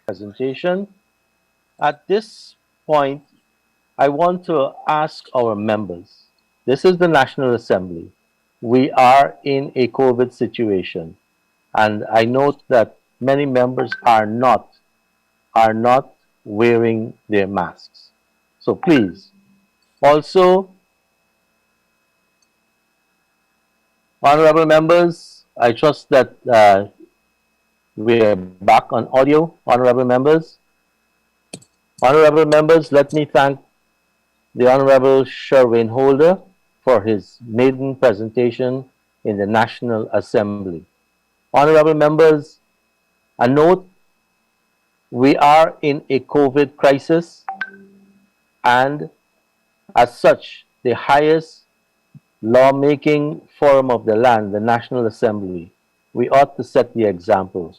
presentation. At this point, I want to ask our members. This is the National Assembly. We are in a COVID situation, and I note that many members are not wearing their masks. So please, also, honorable members, I trust that we are back on audio. Honorable members, let me thank the Honorable Sherwin Holder for his maiden presentation in the National Assembly. Honorable members, a note, we are in a COVID crisis, and as such, the highest lawmaking forum of the land, the National Assembly, we ought to set the example.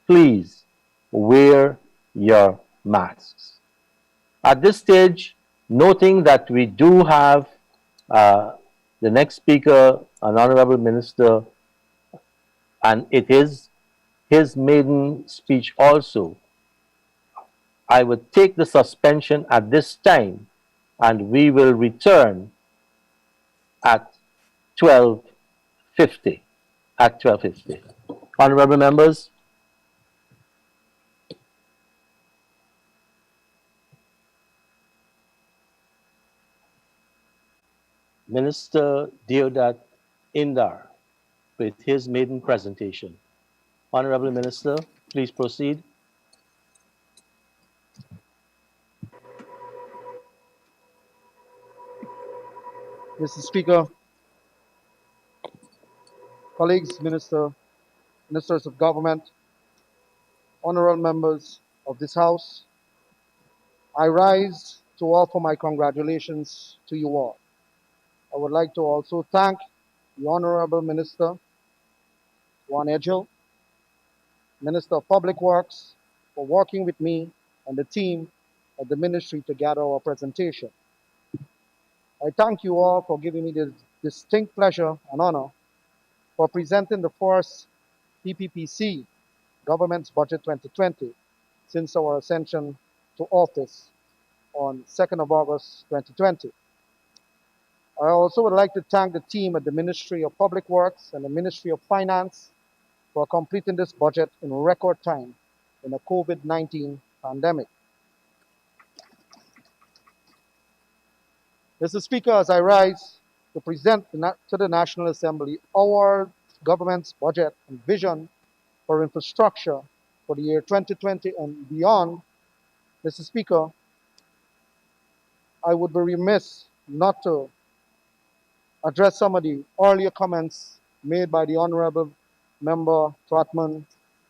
Please wear your masks. At this stage, noting that we do have uh, the next speaker, an honorable minister, and it is his maiden speech also, I would take the suspension at this time and we will return at 12:50. At 12:50. Honorable members, Minister Deodat Indar with his maiden presentation. Honorable Minister, please proceed. Mr. Speaker, colleagues, ministers of government, honorable members of this House, I rise to offer my congratulations to you all. I would like to also thank the Honorable Minister Juan Edgel, Minister of Public Works, for working with me and the team at the ministry to gather our presentation. I thank you all for giving me this distinct pleasure and honor for presenting the first PPPC Government's Budget 2020 since our ascension to office on 2nd of August 2020. I also would like to thank the team at the Ministry of Public Works and the Ministry of Finance for completing this budget in record time in a COVID-19 pandemic. Mr. Speaker, as I rise to present to the National Assembly our government's budget and vision for infrastructure for the year 2020 and beyond, Mr. Speaker, I would be remiss not to address some of the earlier comments made by the Honorable Member Trotman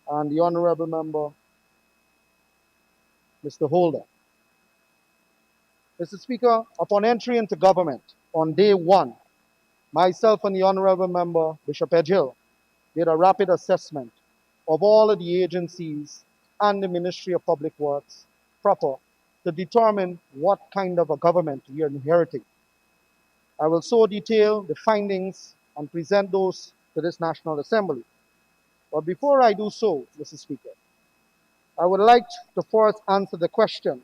and the Honorable Member Mr. Holder. Mr. Speaker, upon entry into government on day one, myself and the Honorable Member Bishop Edgel did a rapid assessment of all of the agencies and the Ministry of Public Works proper to determine what kind of a government we are inheriting. I will so detail the findings and present those to this National Assembly. But before I do so, Mr. Speaker, I would like to first answer the question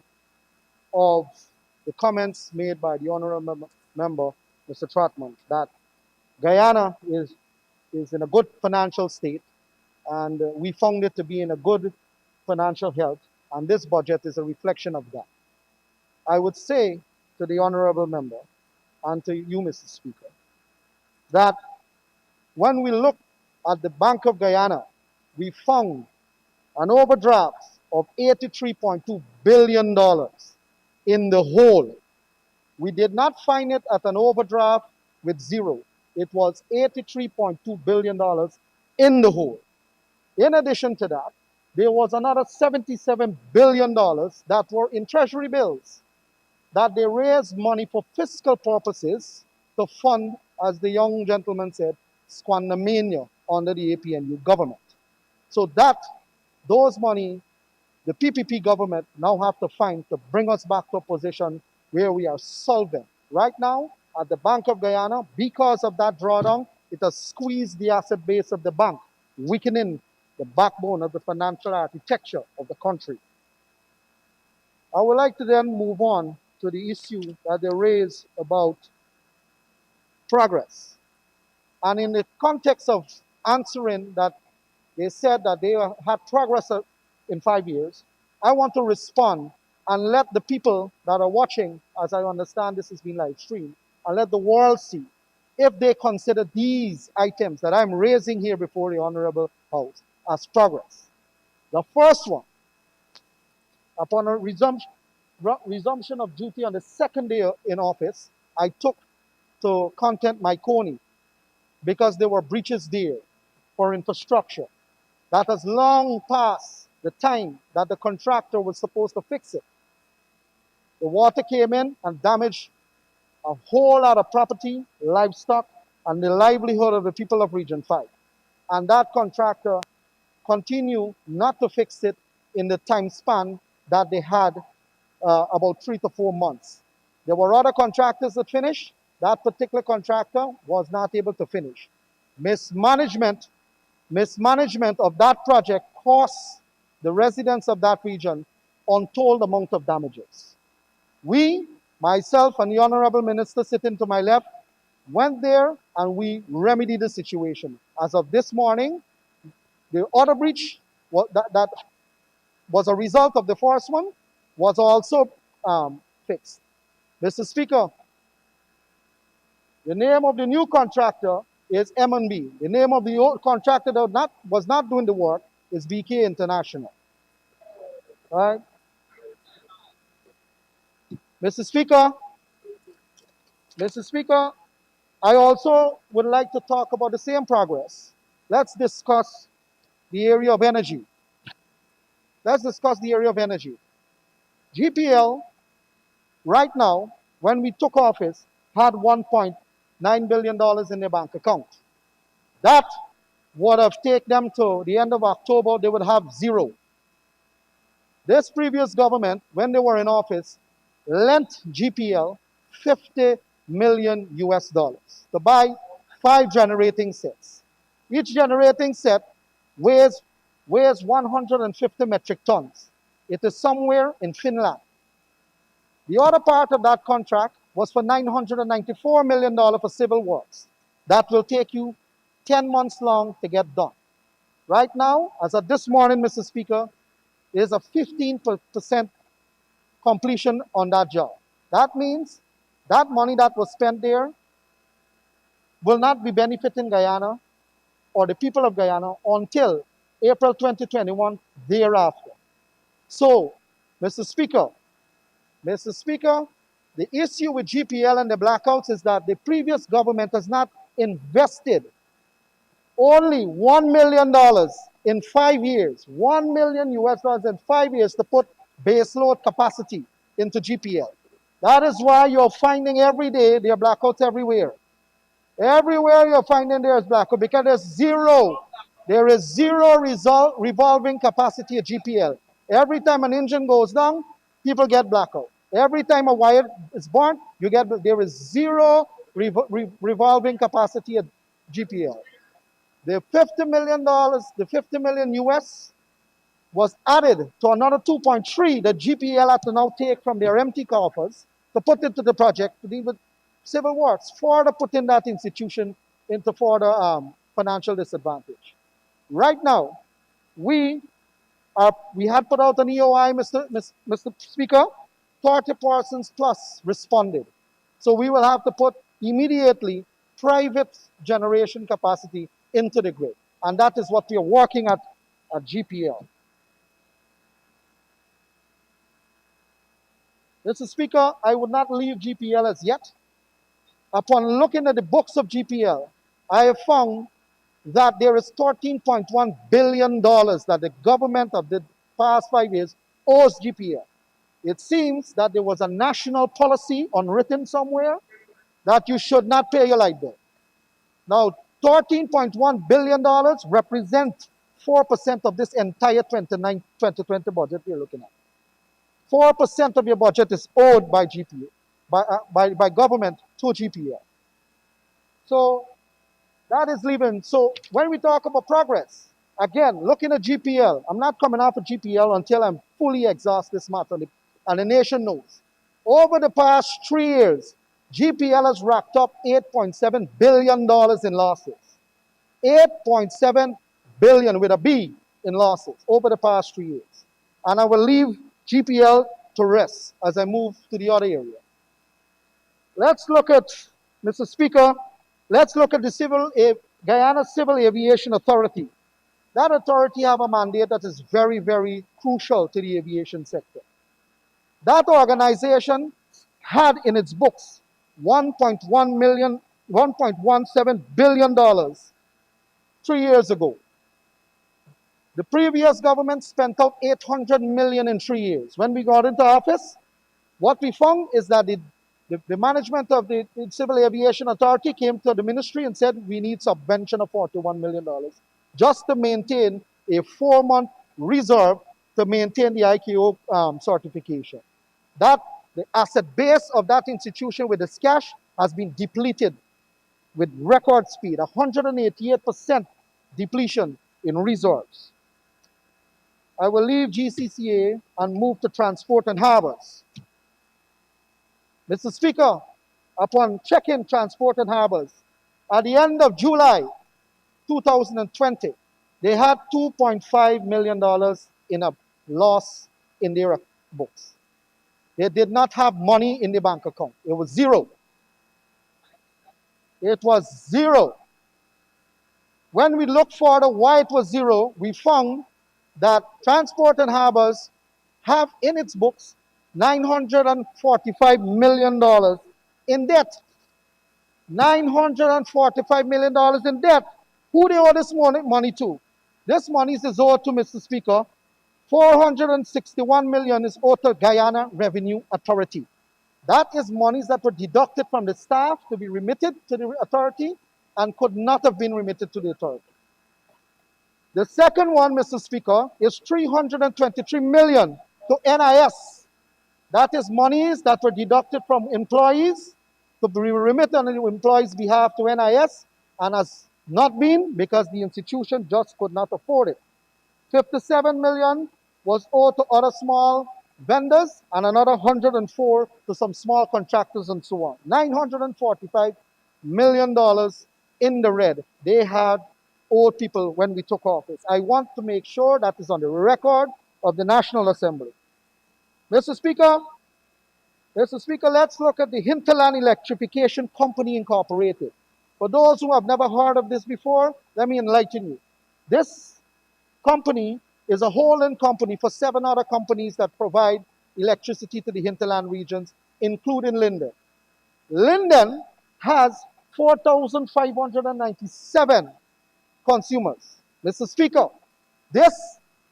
of the comments made by the Honorable Member, Mr. Trotman, that Guyana is in a good financial state, and we found it to be in a good financial health, and this budget is a reflection of that. I would say to the Honorable Member and to you, Mr. Speaker, that when we look at the Bank of Guyana, we found an overdraft of $83.2 billion in the whole. We did not find it at an overdraft with zero. It was $83.2 billion in the whole. In addition to that, there was another $77 billion that were in treasury bills that they raised money for fiscal purposes to fund, as the young gentleman said, squandermania under the APNU government. So that, those money, the PPP government now have to find to bring us back to a position where we are solvent. Right now, at the Bank of Guyana, because of that drawdown, it has squeezed the asset base of the bank, weakening the backbone of the financial architecture of the country. I would like to then move on to the issue that they raised about progress. And in the context of answering that they said that they had progress in 5 years, I want to respond and let the people that are watching, as I understand this is being live streamed, and let the world see if they consider these items that I'm raising here before the Honorable House as progress. The first one, upon a resumption of duty on the second day in office, I took to content my Coney because there were breaches there for infrastructure. That has long passed the time that the contractor was supposed to fix it. The water came in and damaged a whole lot of property, livestock, and the livelihood of the people of Region 5. And that contractor continued not to fix it in the time span that they had, about 3 to 4 months. There were other contractors that finished. That particular contractor was not able to finish. Mismanagement of that project cost the residents of that region untold amount of damages. We, myself and the Honorable Minister sitting to my left, went there and we remedied the situation. As of this morning, the other breach that was a result of the first one was also fixed. Mr. Speaker, the name of the new contractor is M&B. The name of the old contractor that was not doing the work is BK International. All right? Mr. Speaker, I also would like to talk about the same progress. Let's discuss the area of energy. GPL, right now, when we took office, had $1.9 billion in their bank account. That would have taken them to the end of October, they would have zero. This previous government, when they were in office, lent GPL 50 million US dollars to buy 5 generating sets. Each generating set weighs 150 metric tons. It is somewhere in Finland. The other part of that contract was for $994 million for civil works. That will take you 10 months long to get done. Right now, as of this morning, Mr. Speaker, there's a 15% completion on that job. That means that money that was spent there will not be benefiting Guyana or the people of Guyana until April 2021 thereafter. So, Mr. Speaker, the issue with GPL and the blackouts is that the previous government has not invested only $1 million in 5 years, $1 million US dollars in 5 years to put baseload capacity into GPL. That is why you're finding every day there are blackouts everywhere. Everywhere you're finding there is blackout because there is zero revolving capacity at GPL. Every time an engine goes down, people get blackout. Every time a wire is burnt, there is zero revolving capacity at GPL. The $50 million US was added to another 2.3 that GPL had to now take from their empty coffers to put into the project to deal with civil works, further putting that institution into further financial disadvantage. Right now, we had put out an EOI, Mr. Speaker, 30 persons plus responded. So we will have to put immediately private generation capacity into the grid. And that is what we are working at GPL. Mr. Speaker, I would not leave GPL as yet. Upon looking at the books of GPL, I have found that there is $13.1 billion that the government of the past 5 years owes GPL. It seems that there was a national policy unwritten somewhere that you should not pay your light bill. Now, $13.1 billion represents 4% of this entire 2020 budget we're looking at. 4% of your budget is owed by GPL, by government to GPL. So that is leaving. So when we talk about progress, again, looking at GPL, I'm not coming off of GPL until I'm fully exhaust this matter and the nation knows. Over the past 3 years, GPL has racked up $8.7 billion in losses. 8.7 billion with a B in losses over the past 3 years. And I will leave GPL to rest as I move to the other area. Let's look at, Mr. Speaker, let's look at the Guyana Civil Aviation Authority. That authority have a mandate that is very, very crucial to the aviation sector. That organization had in its books $1.17 billion 3 years ago. The previous government spent out 800 million in 3 years. When we got into office, what we found is that the management of the Civil Aviation Authority came to the ministry and said we need subvention of $41 million just to maintain a 4-month reserve to maintain the ICAO certification. That the asset base of that institution with its cash has been depleted with record speed, 188% depletion in reserves. I will leave GCCA and move to transport and harbors. Mr. Speaker, upon checking transport and harbors, at the end of July 2020, they had $2.5 million in a loss in their books. They did not have money in the bank account. It was zero. It was zero. When we looked for why it was zero, we found that Transport and Harbors have in its books $945 million in debt. $945 million in debt. Who they owe this money to? This money is owed to, Mr. Speaker. $461 million is owed to Guyana Revenue Authority. That is monies that were deducted from the staff to be remitted to the authority and could not have been remitted to the authority. The second one, Mr. Speaker, is $323 million to NIS. That is monies that were deducted from employees to be remitted on the employees' behalf to NIS and has not been because the institution just could not afford it. $57 million was owed to other small vendors and another 104 to some small contractors and so on. $945 million in the red. They had owed people when we took office. I want to make sure that is on the record of the National Assembly. Mr. Speaker, let's look at the Hinterland Electrification Company Incorporated. For those who have never heard of this before, let me enlighten you. This company is a holding company for 7 other companies that provide electricity to the hinterland regions, including Linden. Linden has 4,597 consumers. Mr. Speaker, this,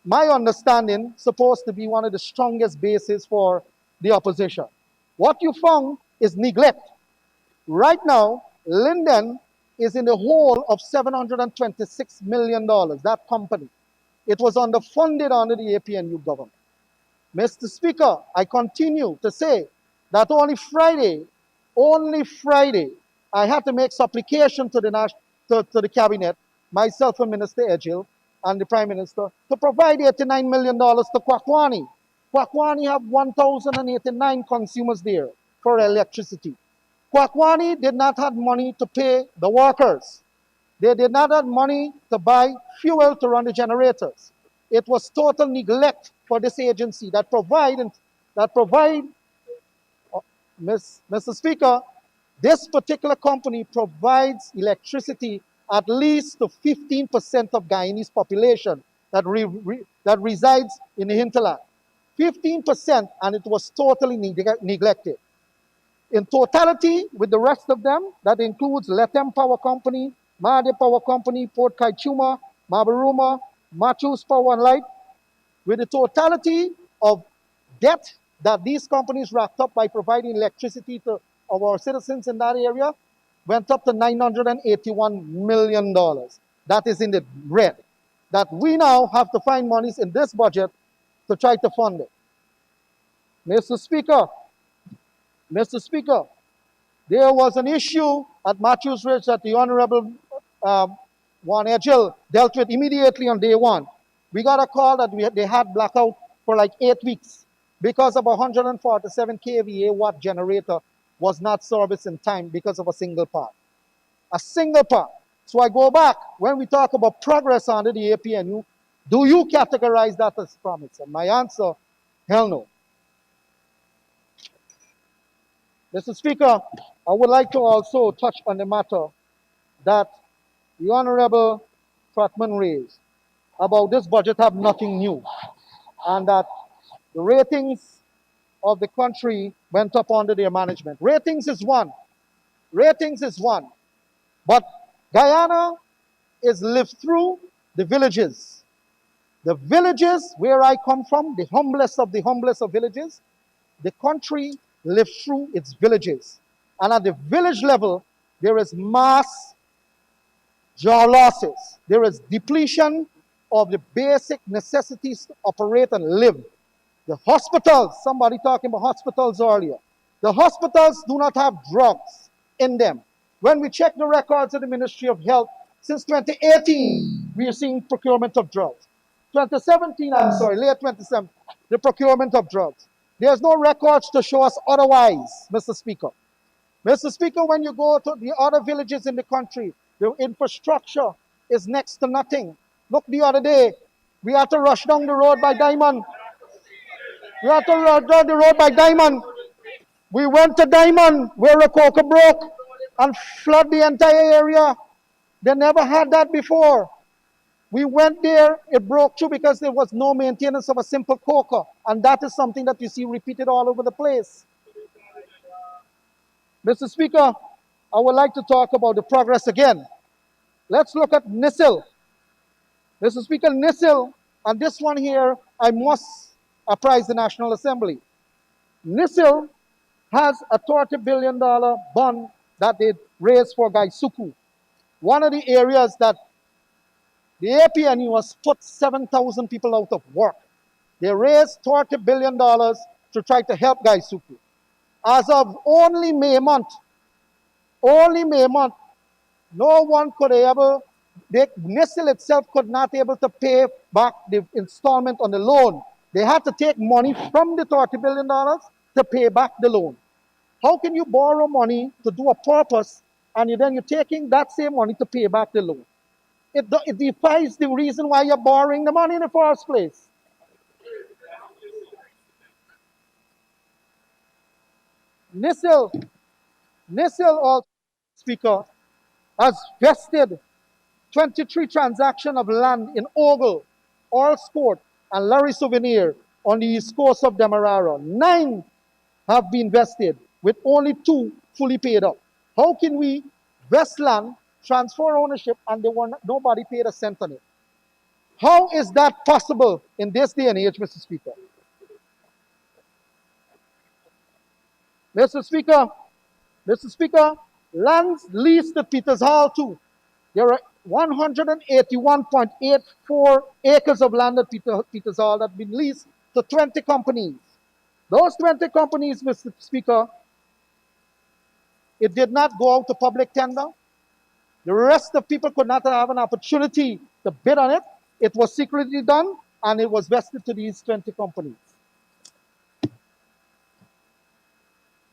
my understanding, supposed to be one of the strongest bases for the opposition. What you found is neglect. Right now, Linden is in the hole of $726 million, that company. It was underfunded under the APNU government. Mr. Speaker, I continue to say that only Friday, I had to make supplication to the cabinet, myself and Minister Edghill and the Prime Minister, to provide $89 million to Kwakwani. Kwakwani have 1,089 consumers there for electricity. Kwakwani did not have money to pay the workers. They did not have money to buy fuel to run the generators. It was total neglect for this agency that provide, Mr. Speaker, this particular company provides electricity at least to 15% of Guyanese population that resides in the hinterland. 15%, and it was totally neglected. In totality, with the rest of them, that includes Letem Power Company, Mahdia Power Company, Port Kaituma, Mabaruma, Matthews Power and Light, with the totality of debt that these companies racked up by providing electricity to our citizens in that area, went up to $981 million. That is in the red. That we now have to find monies in this budget to try to fund it. Mr. Speaker, there was an issue at Matthews Ridge that the Honorable Juan Edghill dealt with immediately on day one. We got a call that they had blackout for like 8 weeks. because of a 147 kVA watt generator was not serviced in time because of a single part. A single part. So I go back, when we talk about progress under the APNU, do you categorize that as promise? And my answer, hell no. Mr. Speaker, I would like to also touch on the matter that the Honorable Trotman raised about this budget have nothing new, and that the ratings of the country went up under their management. Ratings is one. Ratings is one. But Guyana is lived through the villages. The villages where I come from, the humblest of villages, the country lives through its villages. And at the village level, there is mass job losses. There is depletion of the basic necessities to operate and live. The hospitals, somebody talking about hospitals earlier. The hospitals do not have drugs in them. When we check the records of the Ministry of Health, since 2018, we are seeing procurement of drugs. 2017, I'm sorry, late 2017, the procurement of drugs. There's no records to show us otherwise, Mr. Speaker. Mr. Speaker, when you go to the other villages in the country, the infrastructure is next to nothing. Look, the other day, we had to rush down the road by Diamond. We had to rush down the road by Diamond. We went to Diamond, where a coca broke and flood the entire area. They never had that before. We went there, it broke through because there was no maintenance of a simple coca. And that is something that you see repeated all over the place. Mr. Speaker, I would like to talk about the progress again. Let's look at NICIL. Mr. Speaker, NICIL, and this one here, I must apprise the National Assembly. NICIL has a $30 billion bond that they raised for Gaisuku. One of the areas that the APNU has put 7,000 people out of work. They raised $30 billion to try to help Gaisuku. As of only May month, no one could ever, NICIL itself could not able to pay back the installment on the loan. They had to take money from the $30 billion to pay back the loan. How can you borrow money to do a purpose and then you're taking that same money to pay back the loan? It defies the reason why you're borrowing the money in the first place. NICIL also, Speaker, has vested 23 transactions of land in Ogle, All Sport, and Larry Souvenir on the east coast of Demerara. 9 have been vested, with only 2 fully paid up. How can we vest land, transfer ownership, and nobody paid a cent on it? How is that possible in this day and age, Mr. Speaker? Mr. Speaker, lands leased at Peters Hall too. There are 181.84 acres of land at Peters Hall that have been leased to 20 companies. Those 20 companies, Mr. Speaker, it did not go out to public tender. The rest of people could not have an opportunity to bid on it. It was secretly done, and it was vested to these 20 companies.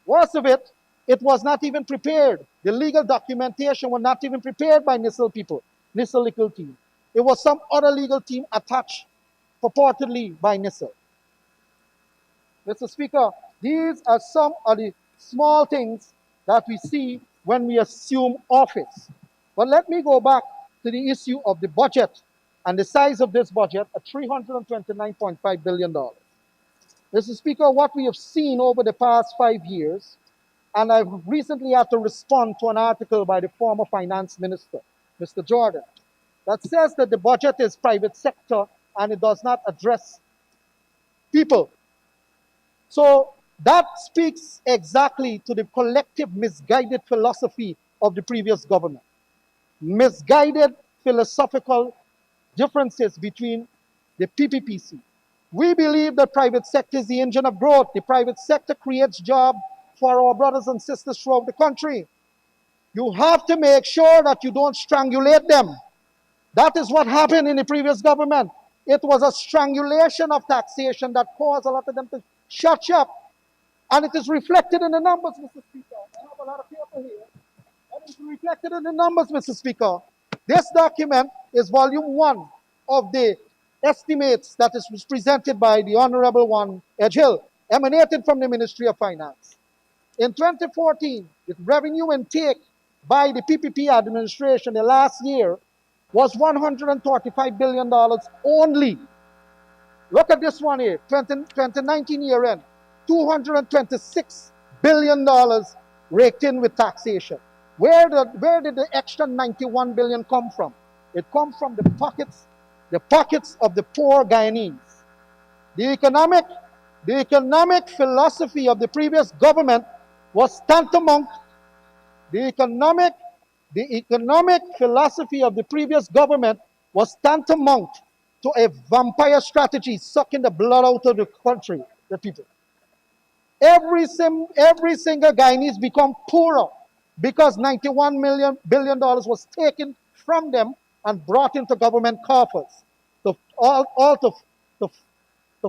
Worst of it, it was not even prepared. The legal documentation was not even prepared by NICIL people, NICIL legal team. It was some other legal team attached purportedly by NICIL. Mr. Speaker, these are some of the small things that we see when we assume office. But let me go back to the issue of the budget and the size of this budget at $329.5 billion. Mr. Speaker, what we have seen over the past 5 years, and I've recently had to respond to an article by the former finance minister, Mr. Jordan, that says that the budget is private sector and it does not address people. So that speaks exactly to the collective misguided philosophy of the previous government. Misguided philosophical differences between the PPPC. We believe that private sector is the engine of growth. The private sector creates jobs for our brothers and sisters throughout the country. You have to make sure that you don't strangulate them. That is what happened in the previous government. It was a strangulation of taxation that caused a lot of them to Shut up. And it is reflected in the numbers, Mr. Speaker. I have a lot of paper here. And it's reflected in the numbers, Mr. Speaker. This document is volume 1 of the estimates that is presented by the Honorable One Edgehill, emanated from the Ministry of Finance. In 2014, the revenue intake by the PPP administration the last year was $135 billion only. Look at this one here, 2019 year end, $226 billion raked in with taxation. Where did the extra 91 billion come from? It comes from the pockets of the poor Guyanese. The economic philosophy of the previous government was tantamount. The economic philosophy of the previous government was tantamount to a vampire strategy, sucking the blood out of the country, the people. Every single Guyanese become poorer because $91 billion was taken from them and brought into government coffers, all to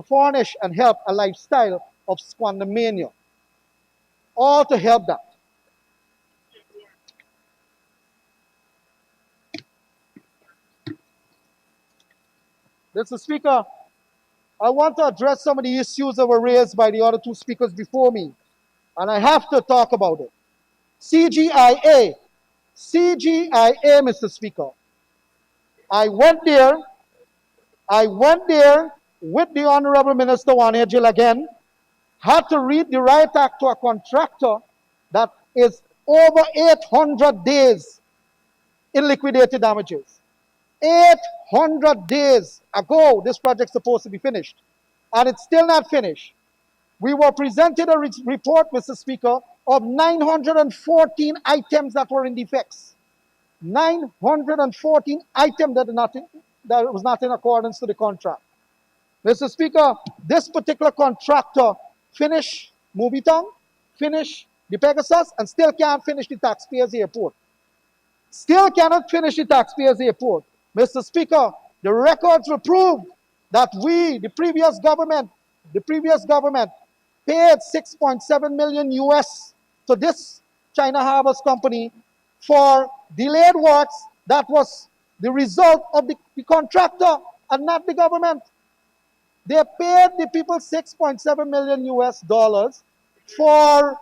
furnish and help a lifestyle of squandermania. All to help that. Mr. Speaker, I want to address some of the issues that were raised by the other two speakers before me, and I have to talk about it. CGIA, Mr. Speaker. I went there with the Honorable Minister Juan Edgehill again, had to read the Riot Act to a contractor that is over 800 days in liquidated damages. 800 days ago, this project's supposed to be finished, and it's still not finished. We were presented a report, Mr. Speaker, of 914 items that were in defects. 914 items that was not in accordance to the contract. Mr. Speaker, this particular contractor finished Movitown, finished the Pegasus, and still can't finish the taxpayers' airport. Still cannot finish the taxpayers' airport. Mr. Speaker, the records will prove that the previous government, paid 6.7 million US to this China Harvest Company for delayed works that was the result of the contractor and not the government. They paid the people 6.7 million US dollars for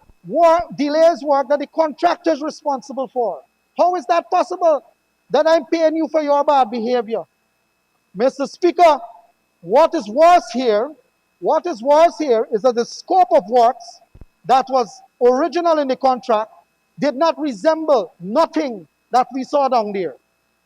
delays work that the contractor is responsible for. How is that possible? That I'm paying you for your bad behavior. Mr. Speaker, what is worse here is that the scope of works that was original in the contract did not resemble nothing that we saw down there.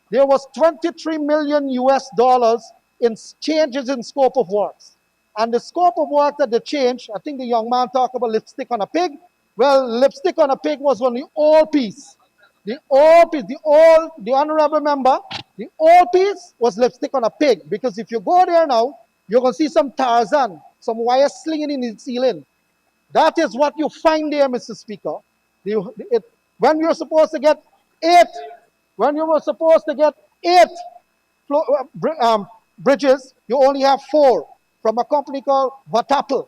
There was 23 million US dollars in changes in scope of works. And the scope of work that they changed, I think the young man talked about lipstick on a pig. Well, lipstick on a pig was on the old piece. The honorable member, the old piece was lipstick on a pig. Because if you go there now, you're going to see some Tarzan, some wire slinging in the ceiling. That is what you find there, Mr. Speaker. When you're supposed to get eight bridges, you only have 4 from a company called Vatapel.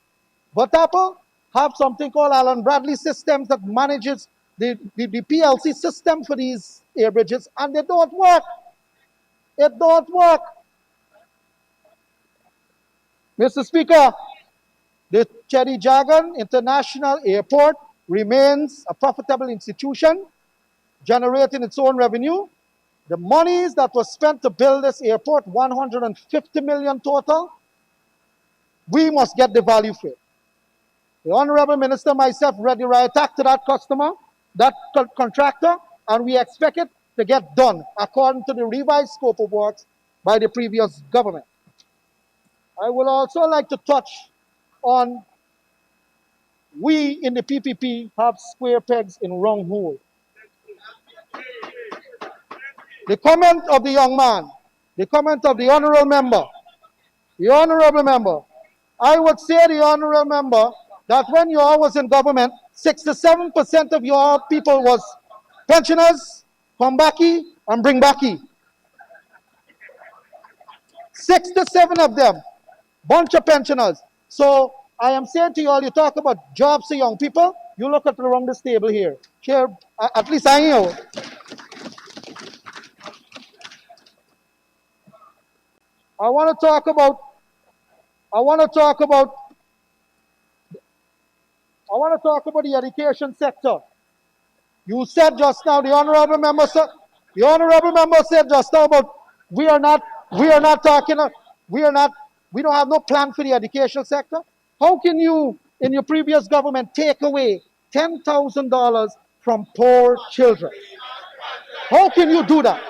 Vatapel have something called Allen Bradley Systems that manages the PLC system for these air bridges, and they don't work. It don't work. Mr. Speaker, the Cherry Jagan International Airport remains a profitable institution, generating its own revenue. The monies that were spent to build this airport, 150 million total, we must get the value for it. The Honorable Minister, myself, read the riot act to that customer, that contractor, and we expect it to get done according to the revised scope of works by the previous government. I would also like to touch on we in the PPP have square pegs in round hole. The comment of the young man, the comment of the honorable member, I would say the honorable member that when you all was in government, 67% of your people was pensioners, come backy and bring backy. 6 to 7 of them, bunch of pensioners. So I am saying to you all, you talk about jobs to young people, you look at around this table here. Here, at least I know. I want to talk about, I want to talk about, I want to talk about the education sector. You said just now, the honorable member said just now about we are not, we are not talking, we are not, we don't have no plan for the education sector. How can you, in your previous government, take away $10,000 from poor children? How can you do that?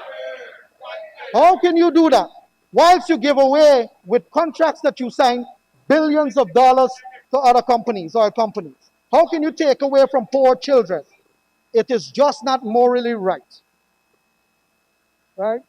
How can you do that? Whilst you give away with contracts that you sign billions of dollars to other companies, oil companies. How can you take away from poor children? It is just not morally right. Right?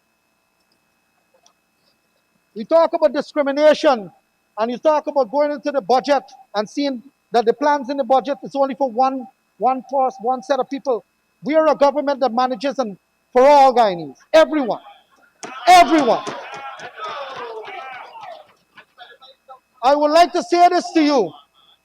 You talk about discrimination and you talk about going into the budget and seeing that the plans in the budget is only for one person, one set of people. We are a government that manages and for all Guyanese, everyone, everyone. I would like to say this to you.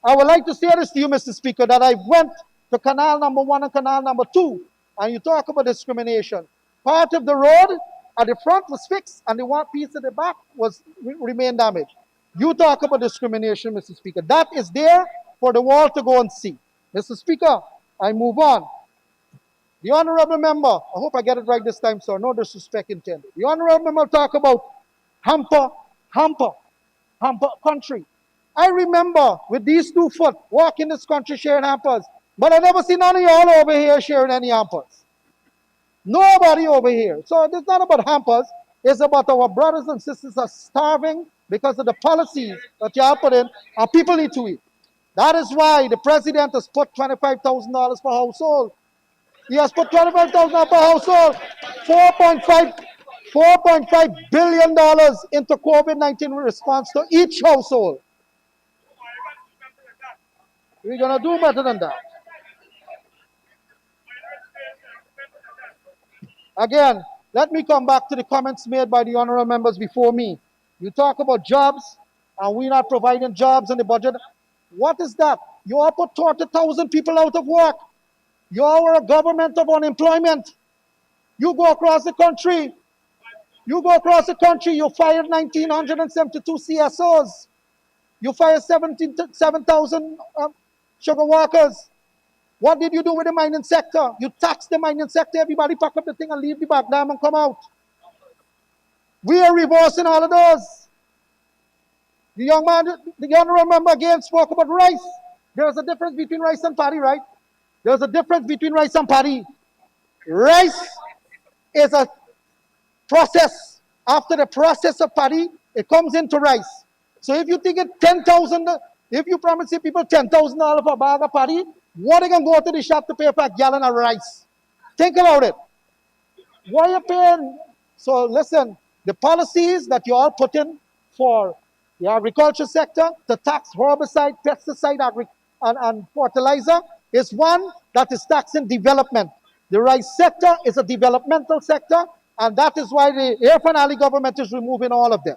I would like to say this to you, Mr. Speaker, that I went to canal number 1 and canal number 2, and you talk about discrimination. Part of the road at the front was fixed, and the one piece at the back was remain damaged. You talk about discrimination, Mr. Speaker. That is there for the world to go and see. Mr. Speaker, I move on. The honorable member, I hope I get it right this time, sir. No disrespect intended. The honorable member talk about hamper, hamper, hamper country. I remember with these 2 foot walking this country sharing hampers, but I never see none of y'all over here sharing any hampers. Nobody over here. So it's not about hampers. It's about our brothers and sisters are starving because of the policies that y'all put in, and people need to eat. That is why the president has put $25,000 per household. He has put $25,000 per household, 4.5 billion dollars into COVID-19 response to each household. We're gonna do better than that. Again, let me come back to the comments made by the honorable members before me. You talk about jobs, and we're not providing jobs in the budget. What is that? You all put 30,000 people out of work. You are a government of unemployment. You go across the country. You go across the country, you fired 1,972 CSOs. You fired 7,000 sugar workers. What did you do with the mining sector? You taxed the mining sector. Everybody pack up the thing and leave the back dam and come out. We are reversing all of those. The young man, the honorable member again spoke about rice. There's a difference between rice and paddy, right? There's a difference between rice and paddy. Rice is a process. After the process of paddy, it comes into rice. So if you think it 10,000, if you promise people $10,000 for a bag of paddy, what are they going to go to the shop to pay for a gallon of rice? Think about it. Why are you paying? So listen, the policies that you all put in for the agriculture sector to tax herbicide, pesticide, and fertilizer is one that is taxing development. The rice sector is a developmental sector, and that is why the Air Finale government is removing all of them.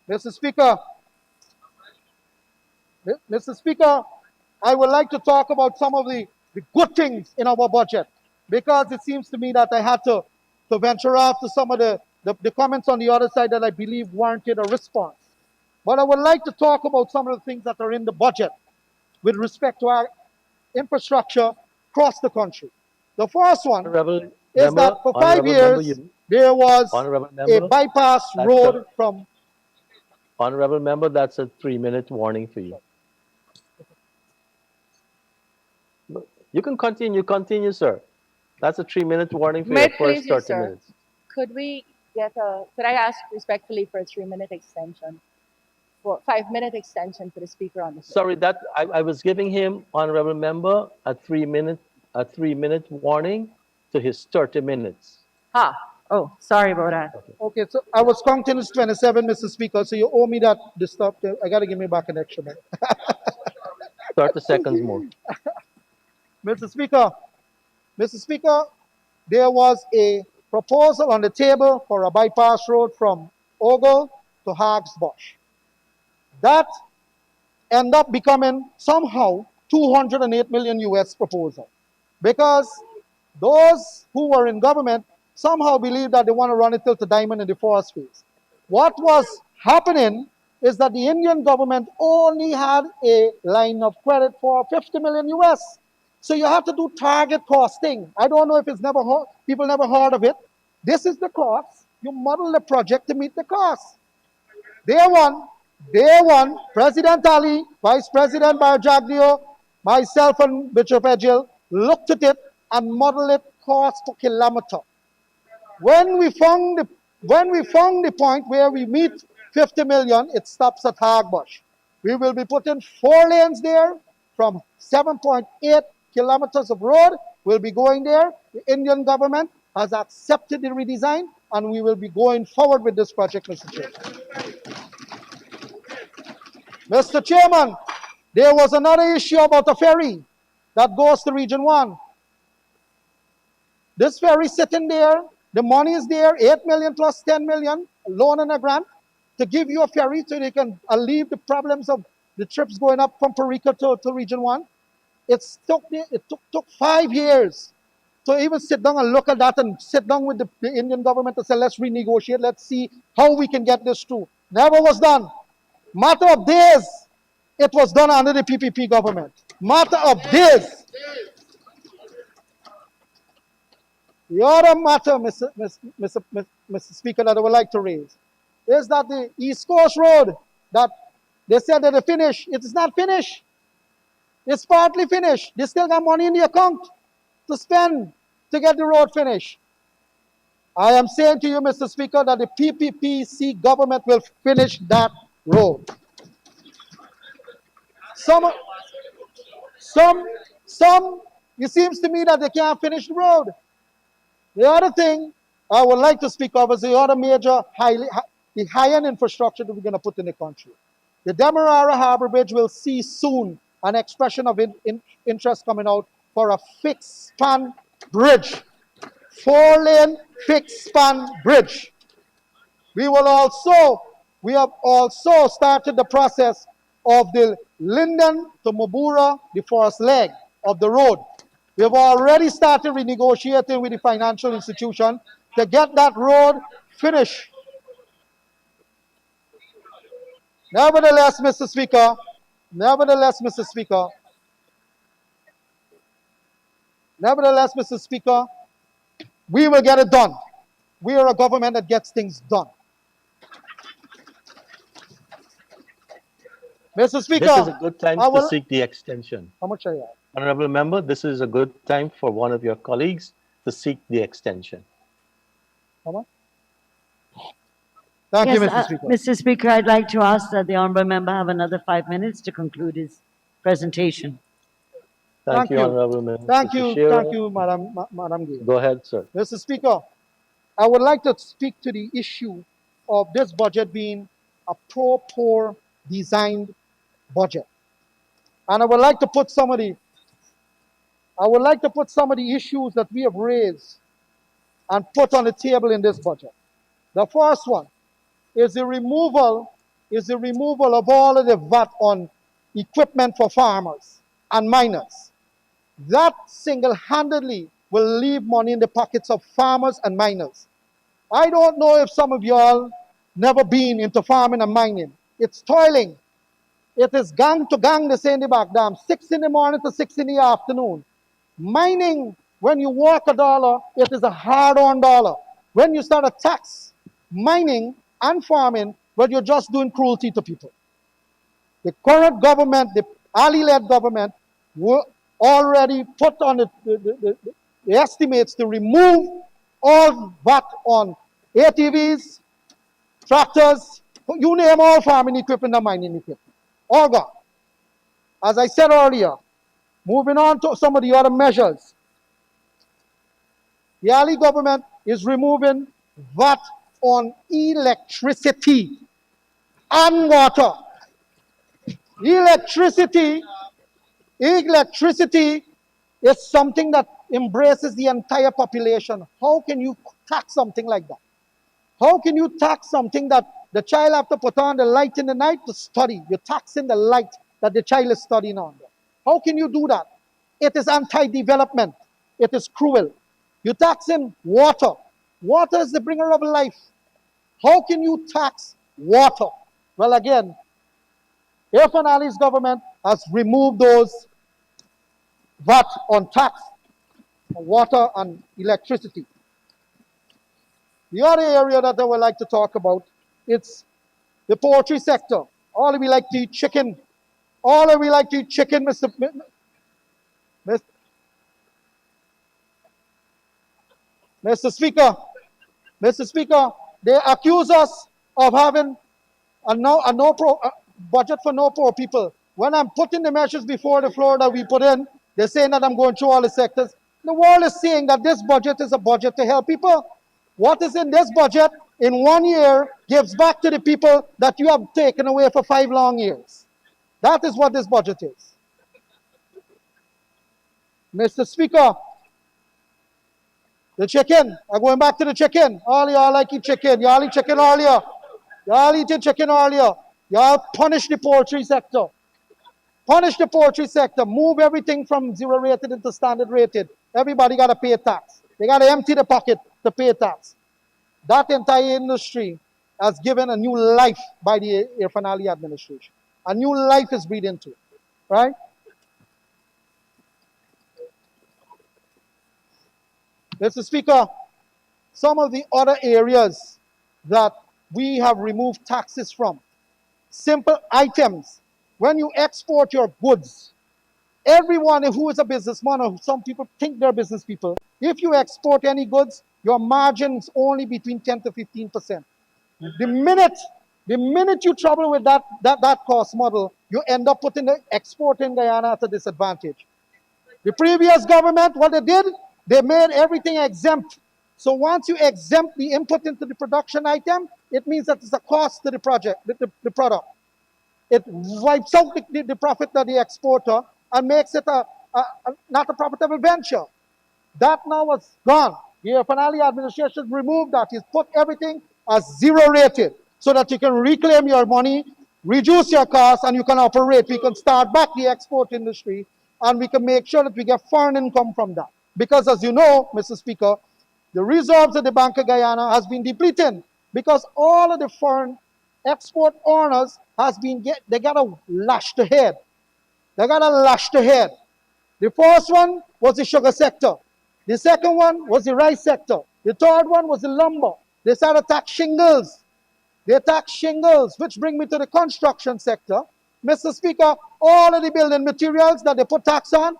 Mr. Speaker, Mr. Speaker, I would like to talk about some of the good things in our budget, because it seems to me that I had to venture off to some of the comments on the other side that I believe warranted a response. But I would like to talk about some of the things that are in the budget with respect to our infrastructure across the country. The first one is that for 5 years, there was a bypass road from... Honorable member, that's a 3-minute warning for you. You can continue, sir. That's a 3-minute warning for your first 30 minutes. Could I ask respectfully for a 3-minute extension? For 5-minute extension for the speaker on the floor. Sorry, that I was giving him, honorable member, a 3-minute warning to his 30 minutes. Oh, sorry about that. Okay, so I was counting as 27, Mr. Speaker, so you owe me that stop. I got to give me back an extra minute. 30 seconds more. Mr. Speaker, there was a proposal on the table for a bypass road from Ogle to Hagsbush. That ended up becoming somehow 208 million US proposal, because those who were in government somehow believed that they want to run it till to diamond in the forest phase. What was happening is that the Indian government only had a line of credit for 50 million US. So you have to do target costing. I don't know if it's never heard, people never heard of it. This is the cost. You model the project to meet the cost. Day one, President Ali, Vice President Barjagdio, myself and Bishop Edgil looked at it and modeled it cost per kilometer. When we found the point where we meet 50 million, it stops at Hagbush. We will be putting 4 lanes there from 7.8 kilometers of road. We'll be going there. The Indian government has accepted the redesign, and we will be going forward with this project, Mr. Chairman. Mr. Chairman, there was another issue about a ferry that goes to Region 1. This ferry sitting there, the money is there, 8 million plus 10 million, loan and a grant, to give you a ferry so they can alleviate the problems of the trips going up from Parika to Region 1. It took 5 years to even sit down and look at that and sit down with the Indian government and say, let's renegotiate, let's see how we can get this through. Never was done. Matter of days, it was done under the PPP government. Matter of days. The other matter, Mr. Speaker, that I would like to raise is that the East Coast Road that they said that they finished, it is not finished. It's partly finished. They still got money in the account to spend to get the road finished. I am saying to you, Mr. Speaker, that the PPPC government will finish that road. It seems to me that they can't finish the road. The other thing I would like to speak of is the other major high-end infrastructure that we're going to put in the country. The Demerara Harbor Bridge will see soon an expression of interest coming out for a fixed-span bridge, 4-lane fixed-span bridge. We have also started the process of the Linden to Mabura, the forest leg of the road. We have already started renegotiating with the financial institution to get that road finished. Nevertheless, Mr. Speaker, we will get it done. We are a government that gets things done. Mr. Speaker, This is a good time to seek the extension. How much are you? Honorable Member, this is a good time for one of your colleagues to seek the extension. How much? Thank you, Mr. Speaker. Mr. Speaker, I'd like to ask that the honourable member have another 5 minutes to conclude his presentation. Thank you, Honorable Member. Thank you, Madam Gill. Go ahead, sir. Mr. Speaker, I would like to speak to the issue of this budget being a pro-poor designed budget. And I would like to put some of the issues that we have raised and put on the table in this budget. The first one is the removal of all of the VAT on equipment for farmers and miners. That single-handedly will leave money in the pockets of farmers and miners. I don't know if some of y'all never been into farming and mining. It's toiling. It is gang to gang, they say in the back dam, 6 in the morning to 6 in the afternoon. Mining, when you work a dollar, it is a hard-earned dollar. When you start a tax, mining and farming, but you're just doing cruelty to people. The current government, the Ali-led government, were already put on the estimates to remove all VAT on ATVs, tractors, you name all farming equipment and mining equipment. All gone. As I said earlier, moving on to some of the other measures. The Ali government is removing VAT on electricity and water. Electricity It's something that embraces the entire population. How can you tax something like that? How can you tax something that the child have to put on the light in the night to study? You're taxing the light that the child is studying on. How can you do that? It is anti-development. It is cruel. You're taxing water. Water is the bringer of life. How can you tax water? Well, again, Irfan Ali's government has removed those VAT on tax on water and electricity. The other area that I would like to talk about, it's the poultry sector. All of we like to eat chicken. All of we like to eat chicken, Mr. Speaker. Mr. Speaker, they accuse us of having a budget for no poor people. When I'm putting the measures before the floor that we put in, they're saying that I'm going through all the sectors. The world is saying that this budget is a budget to help people. What is in this budget in 1 year gives back to the people that you have taken away for 5 long years. That is what this budget is. Mr. Speaker, the chicken, I'm going back to the chicken. All y'all like eat chicken. Y'all eat chicken earlier. Y'all eating chicken earlier. Y'all punish the poultry sector. Punish the poultry sector. Move everything from 0 rated into standard rated. Everybody got to pay tax. They got to empty the pocket to pay tax. That entire industry has given a new life by the Irfan Ali administration. A new life is breathed into it, right? Mr. Speaker, some of the other areas that we have removed taxes from, simple items. When you export your goods, everyone who is a businessman, or some people think they're business people, if you export any goods, your margin's only between 10 to 15%. The minute you trouble with that cost model, you end up putting the export in Guyana at a disadvantage. The previous government, what they did, they made everything exempt. So once you exempt the input into the production item, it means that it's a cost to the project, the product. It wipes out the profit of the exporter and makes it not a profitable venture. That now is gone. The Irfan Ali administration removed that. He's put everything as 0 rated so that you can reclaim your money, reduce your costs, and you can operate. We can start back the export industry, and we can make sure that we get foreign income from that. Because as you know, Mr. Speaker, the reserves of the Bank of Guyana has been depleting because all of the foreign export owners they got to lash the head. They got to lash the head. The first one was the sugar sector. The second one was the rice sector. The third one was the lumber. They started tax shingles. They tax shingles, which bring me to the construction sector. Mr. Speaker, all of the building materials that they put tax on,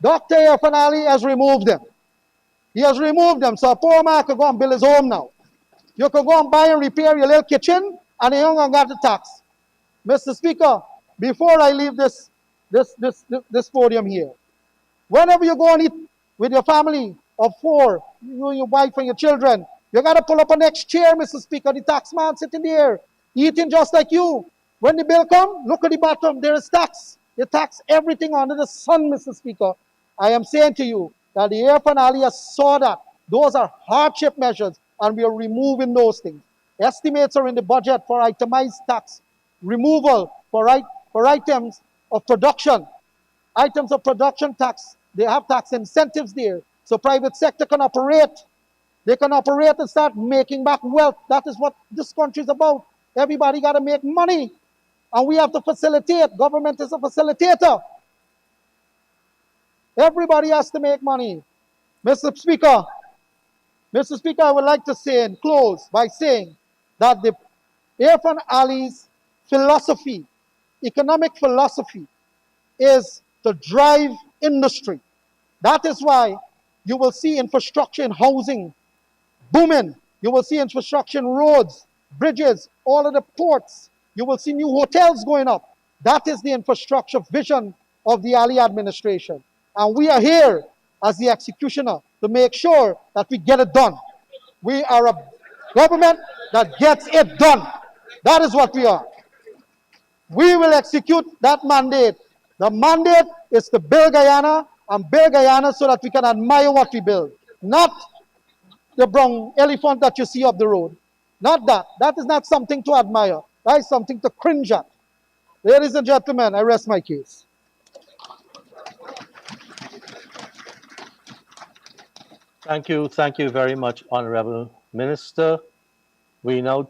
Dr. Irfan Ali has removed them. He has removed them, so a poor man could go and build his home now. You could go and buy and repair your little kitchen, and you don't got the tax. Mr. Speaker, before I leave this podium here, whenever you go and eat with your family of 4, you and your wife and your children, you got to pull up a next chair, Mr. Speaker. The tax man sitting there, eating just like you. When the bill comes, look at the bottom, there is tax. They tax everything under the sun, Mr. Speaker. I am saying to you that the Irfan Ali saw that. Those are hardship measures, and we are removing those things. Estimates are in the budget for itemized tax removal for items of production. Items of production tax, they have tax incentives there. So private sector can operate. They can operate and start making back wealth. That is what this country is about. Everybody got to make money. And we have to facilitate. Government is a facilitator. Everybody has to make money. Mr. Speaker, I would like to say and close by saying that the Irfan Ali's philosophy, economic philosophy, is to drive industry. That is why you will see infrastructure and housing booming. You will see infrastructure in roads, bridges, all of the ports. You will see new hotels going up. That is the infrastructure vision of the Ali administration. And we are here as the executioner to make sure that we get it done. We are a government that gets it done. That is what we are. We will execute that mandate. The mandate is to build Guyana and build Guyana so that we can admire what we build. Not the brown elephant that you see up the road. Not that. That is not something to admire. That is something to cringe at. Ladies and gentlemen, I rest my case. Thank you very much, Honorable Minister. We now